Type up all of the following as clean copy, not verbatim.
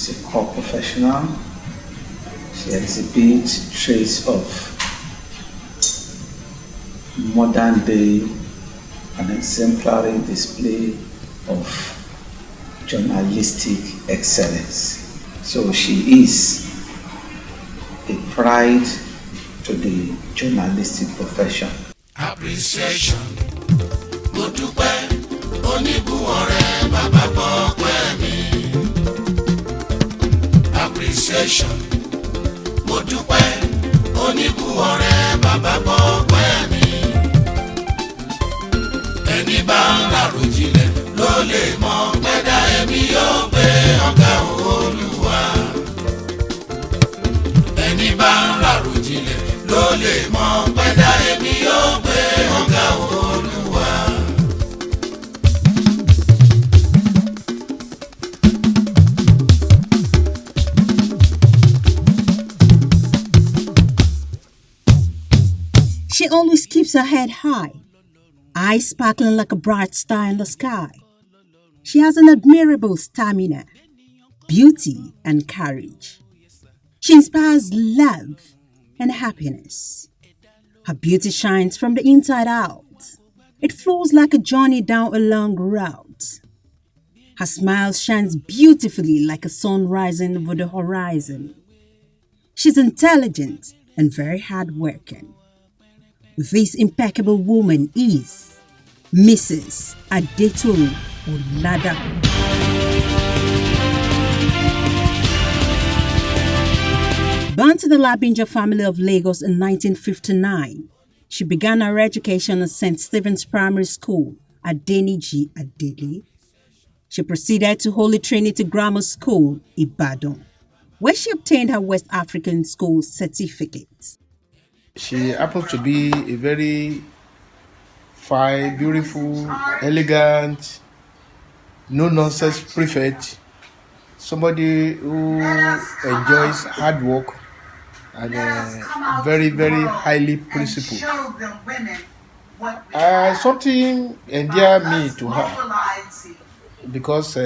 She's a core professional. She exhibits traits of modern day and exemplary display of journalistic excellence. So she is a pride to the journalistic profession. Appreciation, mo dúpẹ́, oníbùwọ̀rẹ́ bàbá bọ́pẹ́ mi. Appreciation, mo dúpẹ́, oníbùwọ̀rẹ́ bàbá bọ́pẹ́ mi. Ẹni bá ń ràròjinlẹ̀ ló lè mọ̀ pẹ́dá èmi yóò gbé ọ̀gá Olúwa. Ẹni bá ń ràròjinlẹ̀ ló lè mọ̀ pẹ́dá èmi yóò gbé ọ̀gá Olúwa. She always keeps her head high, eyes sparkling like a bright star in the sky. She has an admirable stamina, beauty, and courage. She inspires love and happiness. Her beauty shines from the inside out. It flows like a journey down a long route. Her smile shines beautifully like a sun rising over the horizon. She's intelligent and very hardworking. This impeccable woman is Mrs. Adetoru Oladapo. Born to the ONABANJO family of Lagos in 1959, she began her education at St. Stephen's Primary School at Deniji Adele. She proceeded to Holy Trinity Grammar School, Ibadan, where she obtained her West African School certificate. She happens to be a very fine, beautiful, elegant, no-nonsense prefect, somebody who enjoys hard work and very, very highly principled. Something endeared me to her because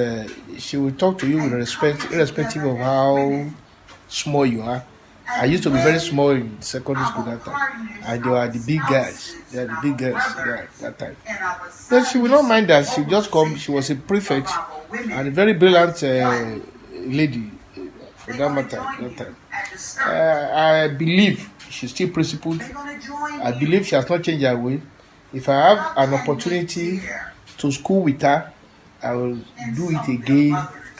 she will talk to you with respect, irrespective of how small you are. I used to be very small in secondary school that time, and they were the big guys. They are the big guys that time. But she will not mind that. She just come. She was a prefect and a very brilliant lady for that matter. That time, I believe she's still principled. I believe she has not changed her way. If I have an opportunity to school with her, I will do it again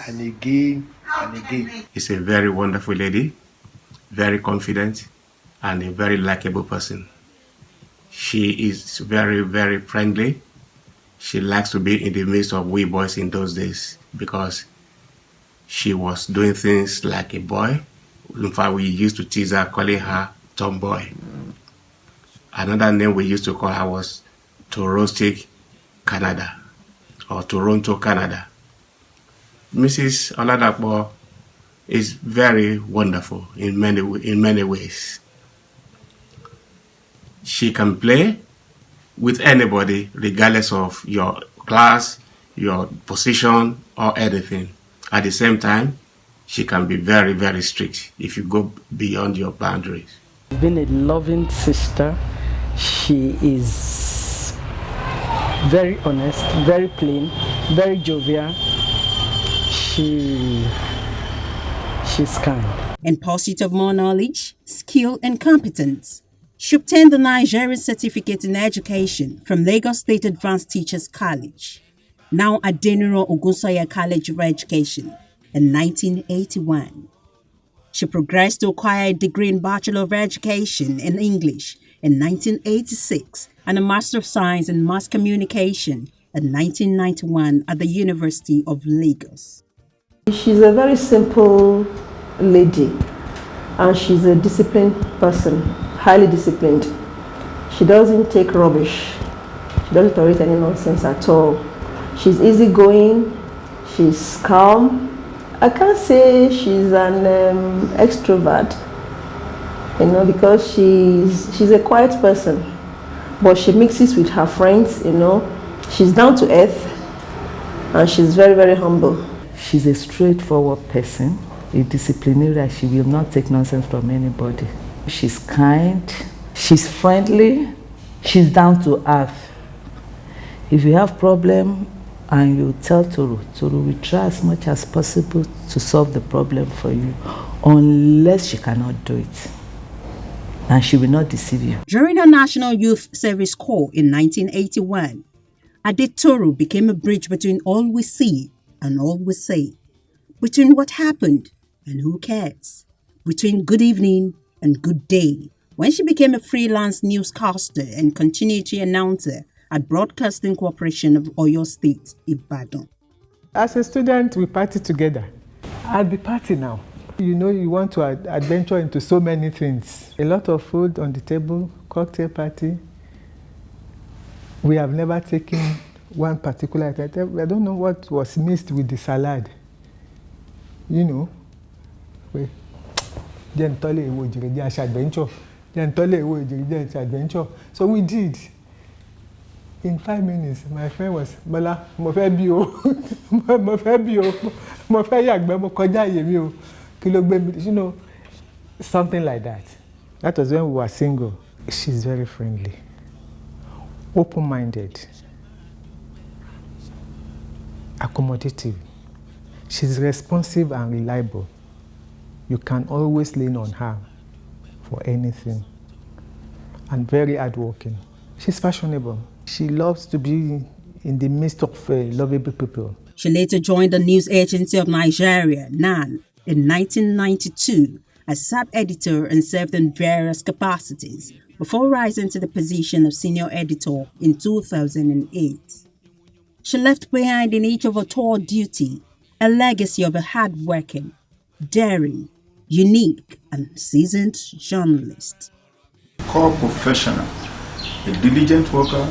and again and again. She's a very wonderful lady, very confident, and a very likable person. She is very, very friendly. She likes to be in the midst of we boys in those days because she was doing things like a boy. In fact, we used to tease her, calling her tomboy. Another name we used to call her was Torostic Canada or Toronto, Canada. Mrs. Oladapo is very wonderful in many ways. She can play with anybody regardless of your class, your position, or anything. At the same time, she can be very, very strict if you go beyond your boundaries. Being a loving sister, she is very honest, very plain, very jovial. She's kind. In pursuit of more knowledge, skill, and competence, she obtained the Nigerian Certificate in Education from Lagos State Advanced Teachers College, now Adeniro Ogunsoya College of Education, in 1981. She progressed to acquire a degree in Bachelor of Education in English in 1986 and a Master of Science in Mass Communication in 1991 at the University of Lagos. She's a very simple lady and she's a disciplined person, highly disciplined. She doesn't take rubbish. She doesn't tolerate any nonsense at all. She's easygoing, she's calm. I can't say she's an extrovert, because she's a quiet person, but she mixes with her friends, She's down to earth and she's very, very humble. She's a straightforward person, a disciplinarian. She will not take nonsense from anybody. She's kind, she's friendly, she's down to earth. If you have problem and you tell Toro will try as much as possible to solve the problem for you, unless she cannot do it. And she will not deceive you. During her National Youth Service Corps in 1981, Adetoro became a bridge between all we see and all we say, between what happened and who cares, between good evening and good day, when she became a freelance newscaster and continuity announcer at Broadcasting Corporation of Oyo State, Ibadan. As a student, we party together. At the party now, you know, you want to adventure into so many things. A lot of food on the table, cocktail party. We have never taken one particular item. I don't know what was mixed with the salad. You know, adventure. So we did. In 5 minutes, my friend was, Bola, mo fẹ́ bí o, mo fẹ́ bí o, mo fẹ́ yàgbẹ́, mo kọjá àyè mi o, kí ló gbé mi, you know, something like that. That was when we were single. She's very friendly, open-minded, accommodative. She's responsive and reliable. You can always lean on her for anything. And very hardworking. She's fashionable. She loves to be in the midst of lovable people. She later joined the News Agency of Nigeria, NAN, in 1992 as sub-editor and served in various capacities before rising to the position of senior editor in 2008. She left behind in each of her tour duty a legacy of a hard-working, daring, unique and seasoned journalist. Core professional, a diligent worker,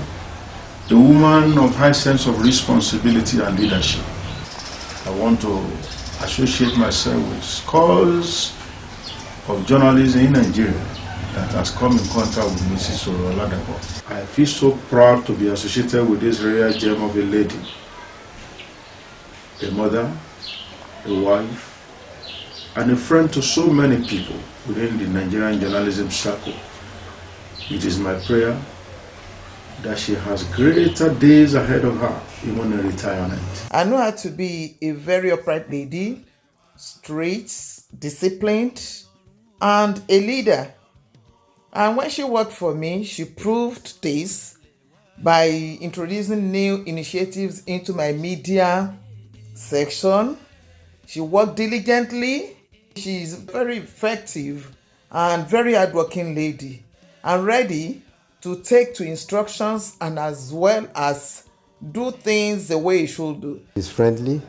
a woman of high sense of responsibility and leadership. I want to associate myself with scores of journalists in Nigeria that has come in contact with Mrs. Oladapo. I feel so proud to be associated with this rare gem of a lady, a mother, a wife, and a friend to so many people within the Nigerian journalism circle. It is my prayer that she has greater days ahead of her, even in retirement. I know her to be a very upright lady, straight, disciplined, and a leader. And when she worked for me, she proved this by introducing new initiatives into my media section. She worked diligently. She's very effective and very hardworking lady, and ready to take to instructions and as well as do things the way you should do. She's friendly.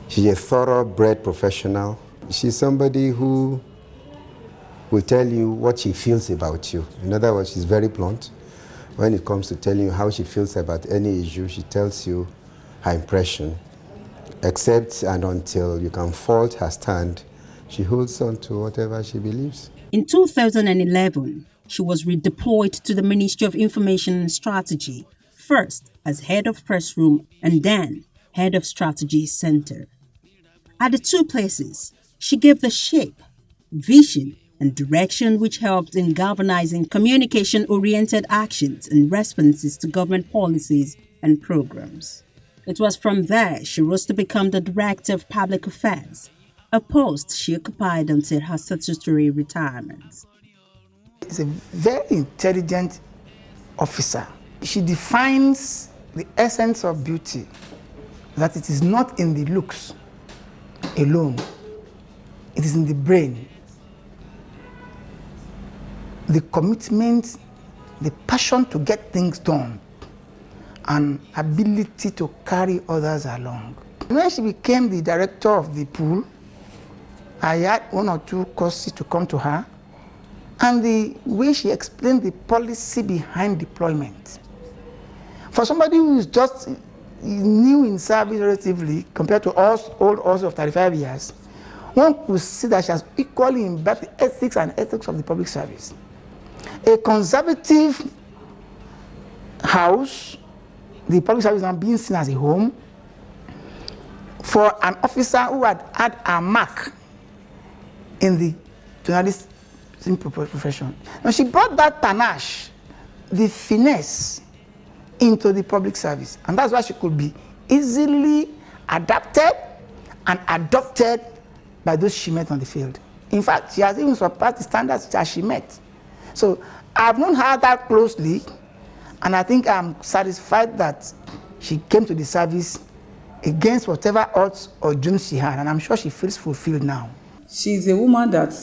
She's a thoroughbred professional. She's somebody who will tell you what she feels about you. In other words, she's very blunt. When it comes to telling you how she feels about any issue, she tells you her impression. Except and until you can fault her stand, she holds on to whatever she believes. In 2011, she was redeployed to the Ministry of Information and Strategy, first as head of press room and then head of strategy center. At the two places, she gave the shape, vision, and direction which helped in galvanizing communication-oriented actions and responses to government policies and programs. It was from there she rose to become the Director of Public Affairs, a post she occupied until her statutory retirement. She's a very intelligent officer. She defines the essence of beauty, that it is not in the looks alone, it is in the brain. The commitment, the passion to get things done, and ability to carry others along. When she became the director of the pool, I had one or two courses to come to her, and the way she explained the policy behind deployment. For somebody who is just new in service relatively, compared to us, old us of 35 years, one could see that she has equally embedded the ethics and ethics of the public service. A conservative house, the public service now being seen as a home, for an officer who had had a mark in the journalism profession. Now she brought that panache, the finesse, into the public service, and that's why she could be easily adapted and adopted by those she met on the field. In fact, she has even surpassed the standards that she met. So I've known her that closely, and I think I'm satisfied that she came to the service against whatever odds or dreams she had, and I'm sure she feels fulfilled now. She's a woman that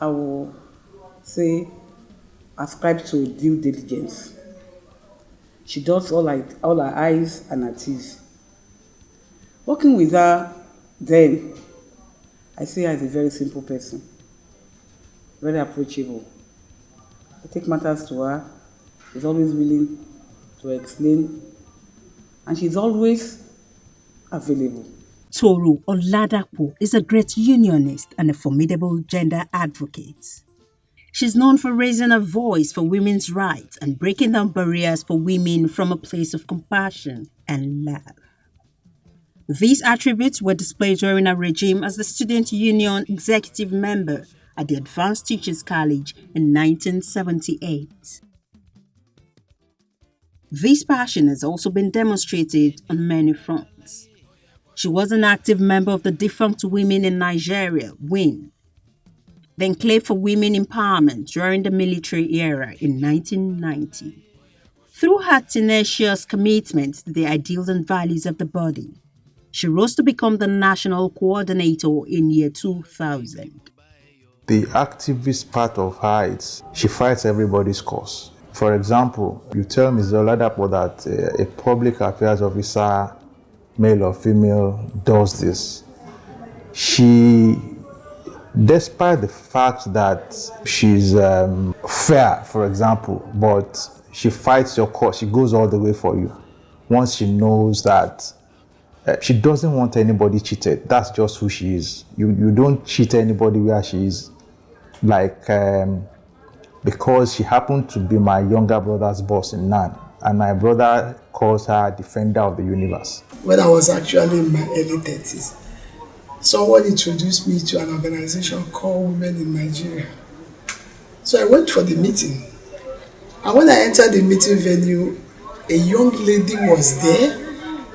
I will say ascribes to due diligence. She does all her eyes and her teeth. Working with her then, I see her as a very simple person, very approachable. I take matters to her, she's always willing to explain, and she's always available. Toru Oladapo is a great unionist and a formidable gender advocate. She's known for raising her voice for women's rights and breaking down barriers for women from a place of compassion and love. These attributes were displayed during her regime as the Student Union executive member at the Advanced Teachers College in 1978. This passion has also been demonstrated on many fronts. She was an active member of the defunct Women in Nigeria, WIN, the Enclave for Women Empowerment during the military era in 1990. Through her tenacious commitment to the ideals and values of the body, she rose to become the national coordinator in year 2000. The activist part of her is she fights everybody's cause. For example, you tell Ms. Oladapo that a public affairs officer, male or female, does this. She, despite the fact that she's fair, for example, but she fights your cause, she goes all the way for you. Once she knows that she doesn't want anybody cheated, that's just who she is. You don't cheat anybody where she is. Like, because she happened to be my younger brother's boss in NAN, and my brother calls her defender of the universe. When I was actually in my early 30s, someone introduced me to an organization called Women in Nigeria. So I went for the meeting. And when I entered the meeting venue, a young lady was there,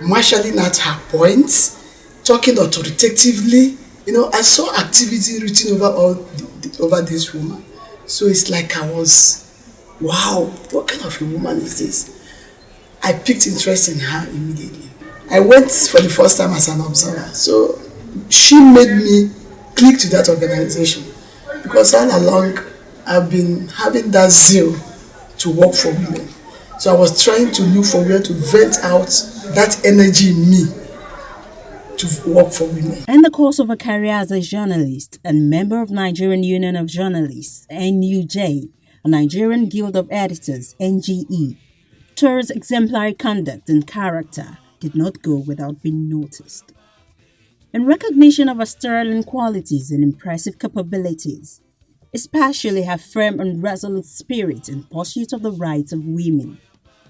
marshalling out her points, talking authoritatively. You know, I saw activity written over this woman. So it's like I was, wow, what kind of a woman is this? I picked interest in her immediately. I went for the first time as an observer. So she made me click to that organization, because all along I've been having that zeal to work for women. So I was trying to look for where to vent out that energy in me to work for women. In the course of her career as a journalist and member of Nigerian Union of Journalists, NUJ, a Nigerian Guild of Editors, NGE, Toru's exemplary conduct and character did not go without being noticed. In recognition of her sterling qualities and impressive capabilities, especially her firm and resolute spirit in pursuit of the rights of women,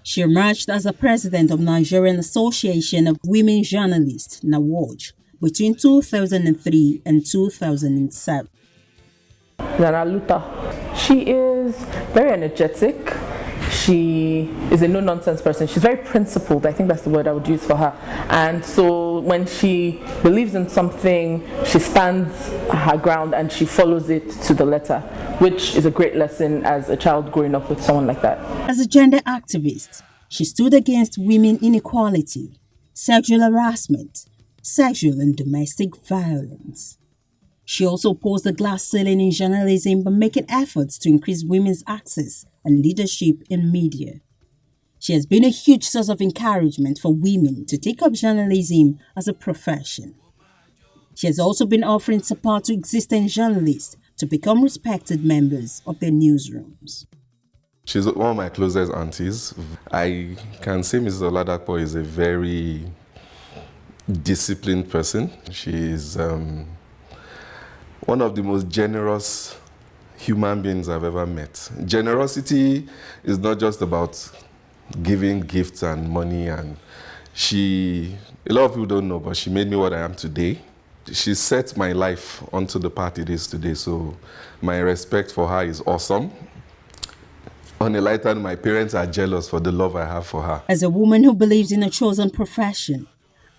she emerged as the president of Nigerian Association of Women Journalists, NAWOJ, between 2003 and 2007. Nana Luta. She is very energetic. She is a no-nonsense person. She's very principled. I think that's the word I would use for her. And so when she believes in something, she stands her ground and she follows it to the letter, which is a great lesson as a child growing up with someone like that. As a gender activist, she stood against women inequality, sexual harassment, sexual and domestic violence. She also opposed the glass ceiling in journalism by making efforts to increase women's access and leadership in media. She has been a huge source of encouragement for women to take up journalism as a profession. She has also been offering support to existing journalists to become respected members of their newsrooms. She's one of my closest aunties. I can say Mrs. Oladapo is a very disciplined person. She is one of the most generous human beings I've ever met. Generosity is not just about giving gifts and money and A lot of people don't know, but she made me what I am today. She set my life onto the path it is today, so my respect for her is awesome. On a lighter note, my parents are jealous for the love I have for her. As a woman who believes in a chosen profession,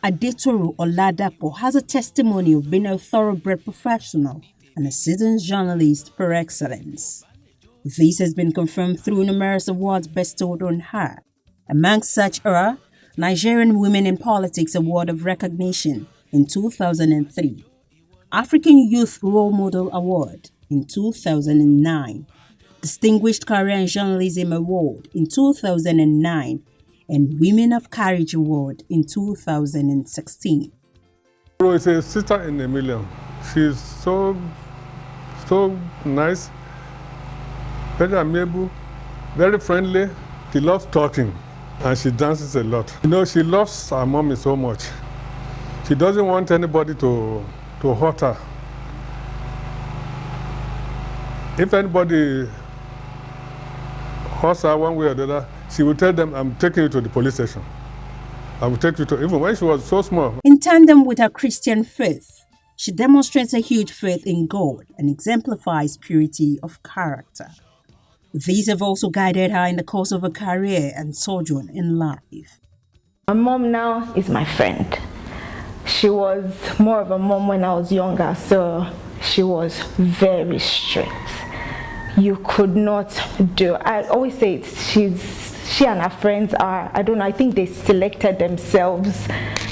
Adetoru Oladapo has a testimony of being a thoroughbred professional and a seasoned journalist per excellence. This has been confirmed through numerous awards bestowed on her. Among such are Nigerian Women in Politics Award of Recognition in 2003, African Youth Role Model Award in 2009, Distinguished Career in Journalism Award in 2009, and Women of Courage Award in 2016. It's a sister in a million. She's so nice, very amiable, very friendly. She loves talking and she dances a lot. You know, she loves her mommy so much. She doesn't want anybody to hurt her. If anybody hurts her one way or the other, she will tell them, I'm taking you to the police station. I will take you to, even when she was so small. In tandem with her Christian faith, she demonstrates a huge faith in God and exemplifies purity of character. These have also guided her in the course of her career and sojourn in life. My mom now is my friend. She was more of a mom when I was younger, so she was very strict. You could not do. I always say she and her friends are, I don't know, I think they selected themselves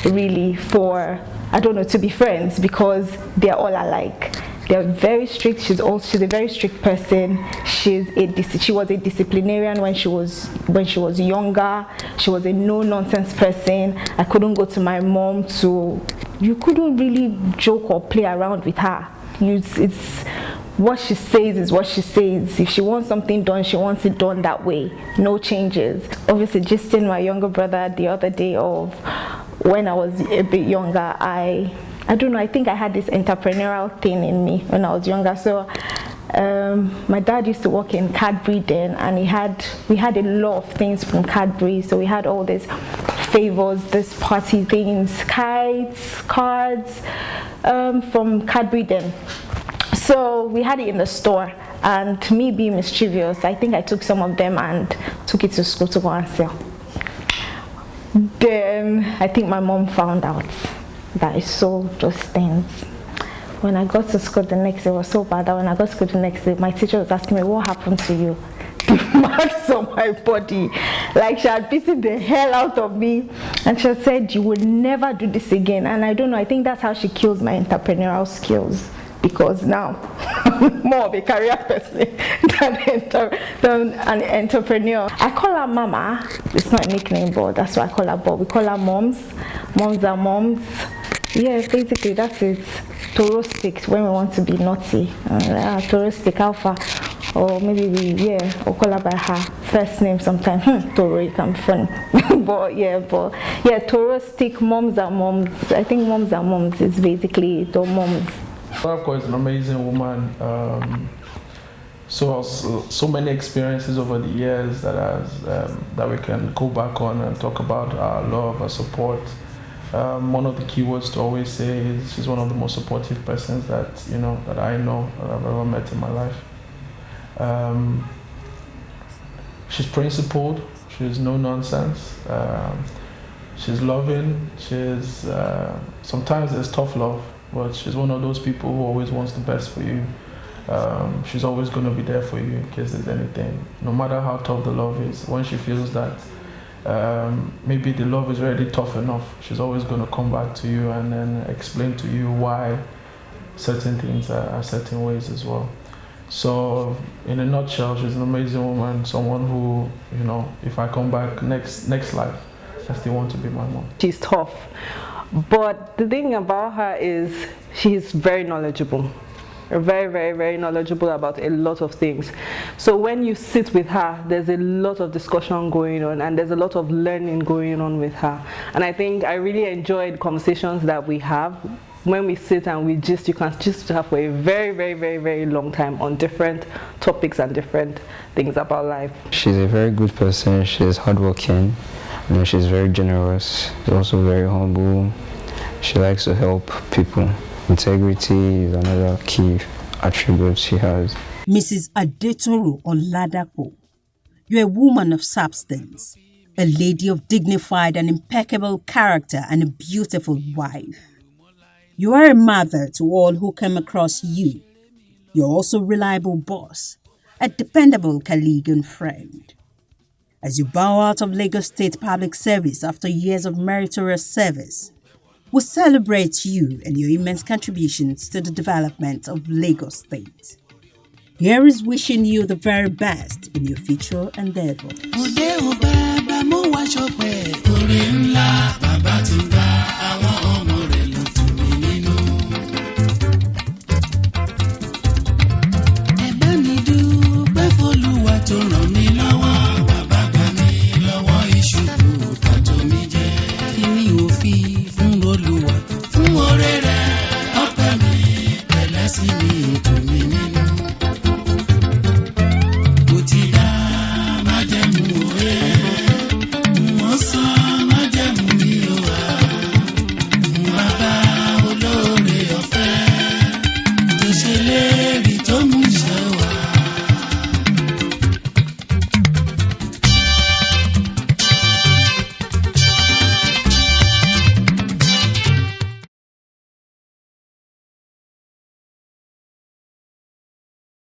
really for, I don't know, to be friends because they're all alike. They're very strict. She's a very strict person. She was a disciplinarian when she was younger. She was a no-nonsense person. I couldn't go to my mom you couldn't really joke or play around with her. It's what she says is what she says. If she wants something done, she wants it done that way. No changes. Obviously, just in my younger brother the other day of when I was a bit younger, I don't know, I think I had this entrepreneurial thing in me when I was younger. So my dad used to work in Cadbury then, and we had a lot of things from Cadbury. So we had all these favors, these party things, kites, cards from Cadbury then. So we had it in the store, and me being mischievous, I think I took some of them and took it to school to go and sell. Then I think my mom found out that I sold those things. When I got to school the next day, it was so bad that when I got to school the next day, my teacher was asking me, what happened to you? The marks on my body. Like she had beaten the hell out of me. And she had said, you will never do this again. And I don't know, I think that's how she killed my entrepreneurial skills. Because now, I'm more of a career person than an entrepreneur. I call her Mama. It's not a nickname, but that's what I call her. But we call her Moms. Moms are moms. Yeah, basically that's it. Toro stick when we want to be naughty. Toro stick Alpha. Or maybe or call her by her first name sometimes. Toro, it can be funny. but Toro stick, Moms are moms. I think Moms are moms is basically the moms. Oladapo is an amazing woman. So many experiences over the years that we can go back on and talk about our love, our support. One of the key words to always say is she's one of the most supportive persons that I know that I've ever met in my life. She's principled. She's no nonsense. She's loving. She's sometimes there's tough love. But she's one of those people who always wants the best for you. She's always going to be there for you in case there's anything. No matter how tough the love is, when she feels that maybe the love is already tough enough, she's always going to come back to you and then explain to you why certain things are certain ways as well. So in a nutshell, she's an amazing woman, someone who, if I come back next life, I still want to be my mom. She's tough. But the thing about her is she's very knowledgeable. Very, very, very knowledgeable about a lot of things. So when you sit with her, there's a lot of discussion going on and there's a lot of learning going on with her. And I think I really enjoyed conversations that we have. When we sit and we just, you can just have for a very, very, very, very long time on different topics and different things about life. She's a very good person. She's hardworking. You know, she's very generous. She's also very humble. She likes to help people. Integrity is another key attribute she has. Mrs. Adetoro Oladapo, you're a woman of substance, a lady of dignified and impeccable character, and a beautiful wife. You are a mother to all who come across you. You're also a reliable boss, a dependable colleague and friend. As you bow out of Lagos State Public Service after years of meritorious service, we celebrate you and your immense contributions to the development of Lagos State. Here is wishing you the very best in your future endeavors.